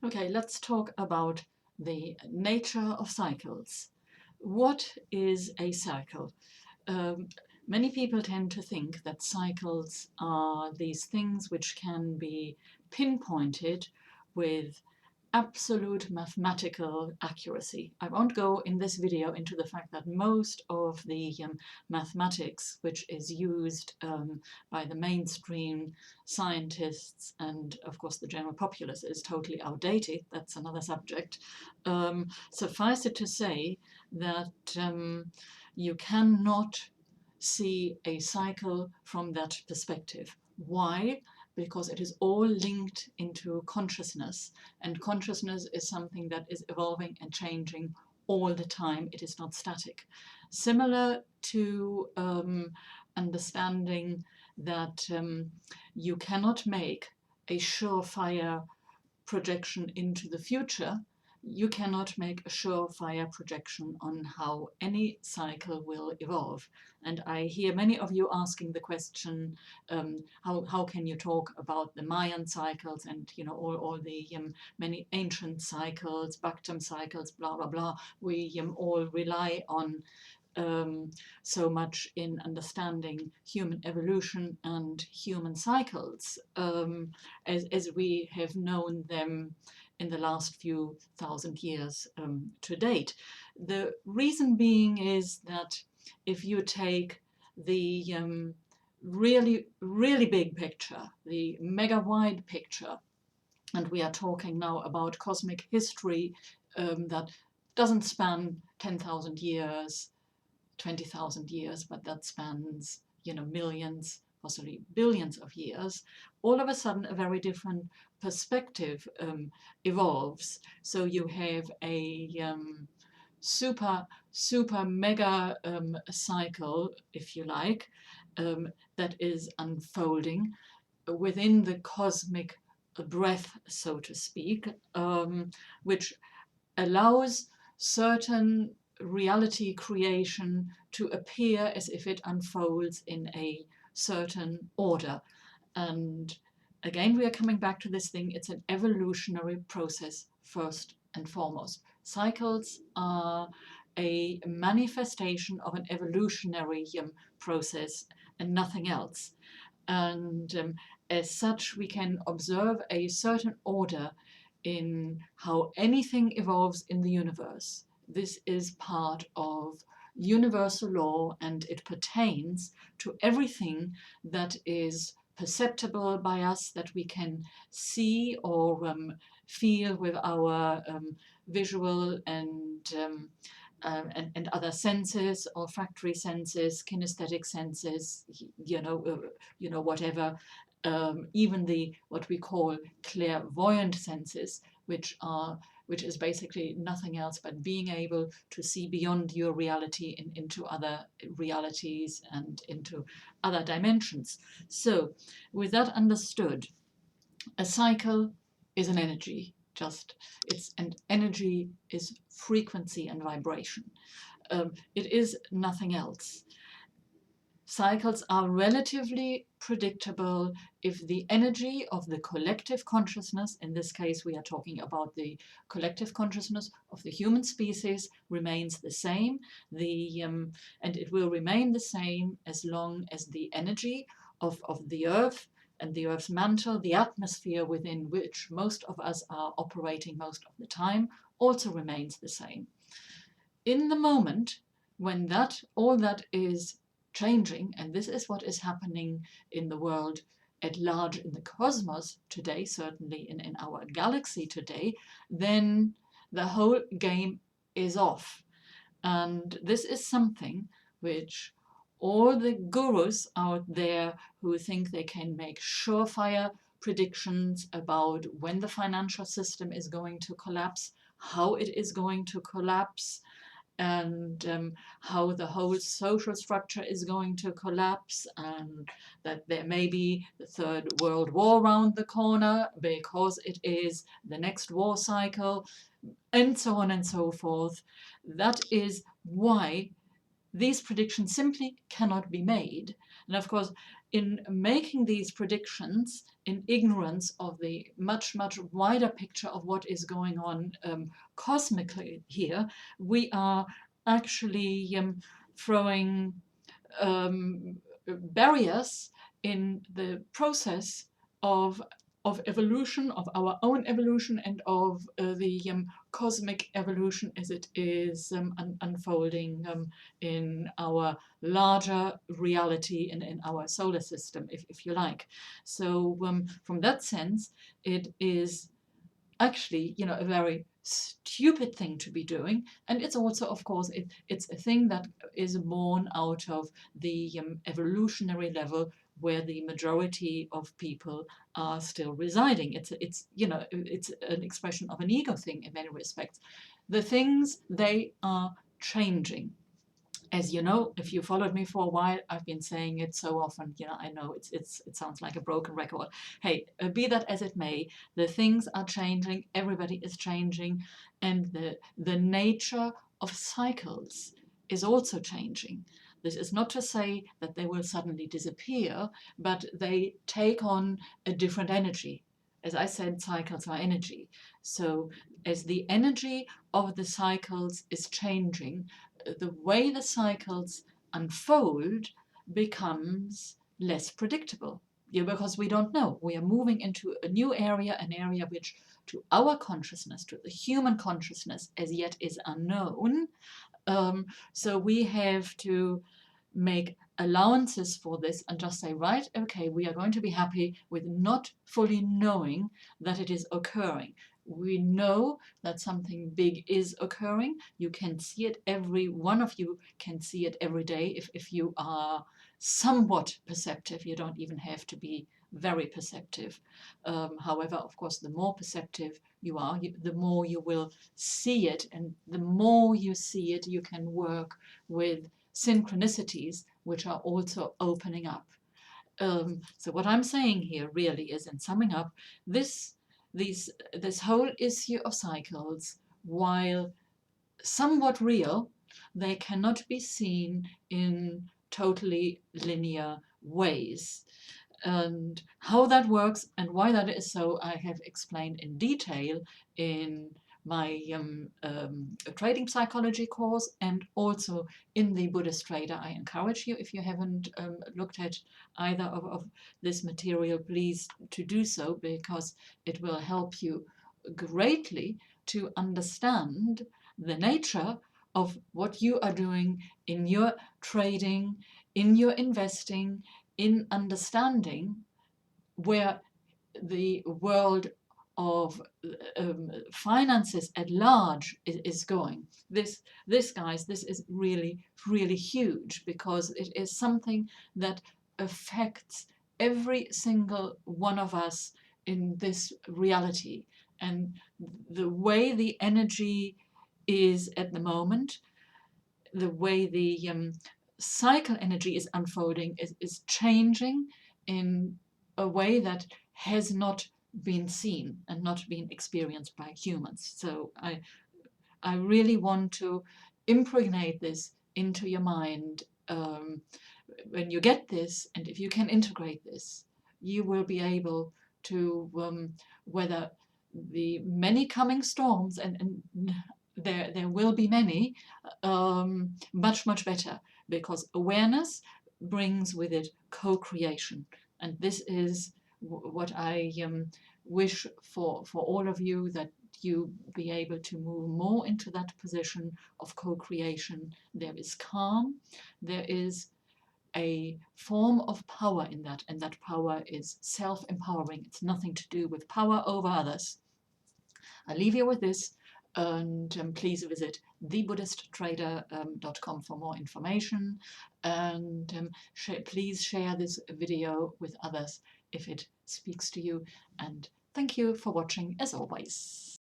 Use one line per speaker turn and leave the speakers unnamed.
Okay, let's talk about the nature of cycles. What is a cycle? Um, Many people tend to think that cycles are these things which can be pinpointed with absolute mathematical accuracy. I won't go in this video into the fact that most of the mathematics which is used by the mainstream scientists and of course the general populace is totally outdated. That's another subject. Suffice it to say that you cannot see a cycle from that perspective. Why? Because it is all linked into consciousness, and consciousness is something that is evolving and changing all the time. It is not static. Similar to understanding that you cannot make a surefire projection into the future, you cannot make a surefire projection on how any cycle will evolve. And I hear many of you asking the question, how can you talk about the Mayan cycles and all the many ancient cycles, Bactam cycles, blah blah blah. We all rely on so much in understanding human evolution and human cycles as we have known them in the last few thousand years to date. The reason being is that if you take the really, really big picture, the mega wide picture, and we are talking now about cosmic history that doesn't span 10,000 years, 20,000 years, but that spans, millions, possibly billions of years, all of a sudden a very different perspective evolves. So you have a super mega cycle, if you like, that is unfolding within the cosmic breath, so to speak, which allows certain reality creation to appear as if it unfolds in a certain order. And again, we are coming back to this thing, it's an evolutionary process first and foremost. Cycles are a manifestation of an evolutionary process and nothing else. And as such, we can observe a certain order in how anything evolves in the universe. This is part of universal law and it pertains to everything that is perceptible by us, that we can see or feel with our visual and other senses, olfactory senses, kinesthetic senses, whatever, even the what we call clairvoyant senses, which is basically nothing else but being able to see beyond your reality into other realities and into other dimensions. So, with that understood, a cycle is an energy. And energy is frequency and vibration. It is nothing else. Cycles are relatively predictable if the energy of the collective consciousness, in this case we are talking about the collective consciousness of the human species, remains the same. And it will remain the same as long as the energy of the earth and the earth's mantle, the atmosphere within which most of us are operating most of the time, also remains the same. In the moment when all that is changing, and this is what is happening in the world at large, in the cosmos today, certainly in our galaxy today, then the whole game is off. And this is something which all the gurus out there who think they can make surefire predictions about when the financial system is going to collapse, how it is going to collapse, and how the whole social structure is going to collapse, and that there may be the Third World War around the corner because it is the next war cycle, and so on and so forth. That is why these predictions simply cannot be made. And of course, in making these predictions in ignorance of the much, much wider picture of what is going on cosmically here, we are actually throwing barriers in the process of evolution, of our own evolution, and of the cosmic evolution as it is unfolding in our larger reality and in our solar system, if you like. So from that sense, it is actually, a very stupid thing to be doing. And it's also, of course, it's a thing that is born out of the evolutionary level where the majority of people are still residing. It's an expression of an ego thing in many respects. The things, they are changing. As you know, if you followed me for a while, I've been saying it so often. I know it sounds like a broken record. Hey, be that as it may, the things are changing, everybody is changing, and the nature of cycles is also changing. This is not to say that they will suddenly disappear, but they take on a different energy. As I said, cycles are energy. So as the energy of the cycles is changing, the way the cycles unfold becomes less predictable. Because we don't know. We are moving into a new area, an area which to our consciousness, to the human consciousness, as yet is unknown. So we have to make allowances for this and just say, right, okay, we are going to be happy with not fully knowing that it is occurring. We know that something big is occurring. You can see it, every one of you can see it every day if you are somewhat perceptive. You don't even have to be very perceptive. However, of course, the more perceptive you are, the more you will see it, and the more you see it, you can work with synchronicities which are also opening up. So what I'm saying here really is, in summing up, this whole issue of cycles, while somewhat real, they cannot be seen in totally linear ways. And how that works and why that is so, I have explained in detail in my trading psychology course, and also in the Buddhist Trader. I encourage you, if you haven't looked at either of this material, please to do so, because it will help you greatly to understand the nature of what you are doing in your trading, in your investing, in understanding where the world of finances at large is going. This, guys, this is really, really huge, because it is something that affects every single one of us in this reality. And the way the energy is at the moment, the way the cycle energy is unfolding, is changing in a way that has not been seen and not been experienced by humans. So I really want to impregnate this into your mind. When you get this, and if you can integrate this, you will be able to weather the many coming storms, and there will be many, much, much better, because awareness brings with it co-creation. And this is what I wish for all of you, that you be able to move more into that position of co-creation. There is calm, there is a form of power in that, and that power is self-empowering. It's nothing to do with power over others. I leave you with this, and please visit thebuddhisttrader.com for more information, and please share this video with others if it speaks to you, and thank you for watching as always.